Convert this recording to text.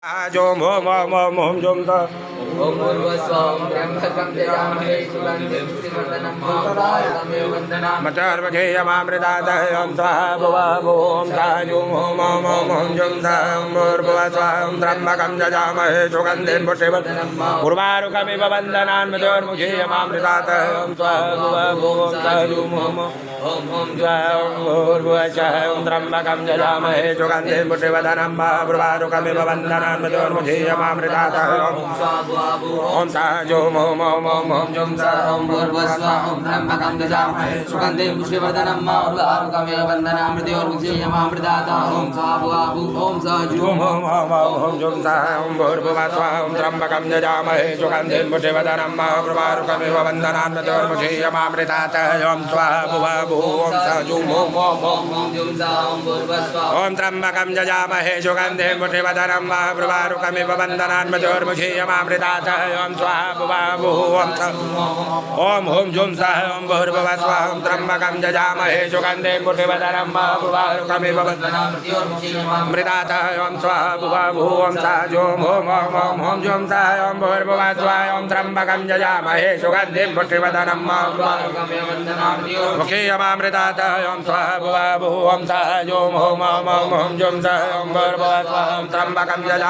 Jom hom hom hom hom jom ta Om Urvasvam Brahmakam Jayamahe Sugandhim Srivardanam Mahaprayame Vandanam Matarvakheya mamridadayam swaha bhava om sa jom hom hom hom hom jom ta Urvasvam Brahmakam Jayamahe Sugandhim Srivardanam Urvarukamiva Vandanan Matarvakheya mamridadayam swaha bhava om sa jom hom Om Urvasvam Brahmakam Jayamahe Sugandhim Srivardanam Urvarukamiva Vandanan Matarvakheya mamridadayam Om sa jom hom hom hom hom jom ta Om Urvasvam Brahmakam Jayamahe Sugandhim Srivardanam Mahaprayame Vandanam Mridyorvijayamamridata Om Sahabu Om Sajum Om hom hom hom hom jom ta Om Bhurvasvam Brahmakam Jayamahe Sugandhim Srivardanam Mahaprayame Vandanam Mridyorvijayamamridata Om swaha bhuva Om sa jom hom hom hom Om Jum Sa Om Urvasvam Om Trambakam Jayamahe Sugandhim Srivardanam Mahaprayame Vandanam Mridyorvijayamamridata Om swaha bhuva Om sa Om hom jom sa Om Bhurvasvam Trambakam Jayamahe Sugandhim Srivardanam Mahaprayame Vandanam Mridata Om swaha bhuva Om sa jom hom hom hom hom jom sa Om Bhurvasvam Trambakam Jayamahe Sugandhim Srivardanam Mahaprayame Mridata Om swaha bhuva Om sa jom hom hom hom hom jom sa Om Bhurvasvam Trambakam Jayamahe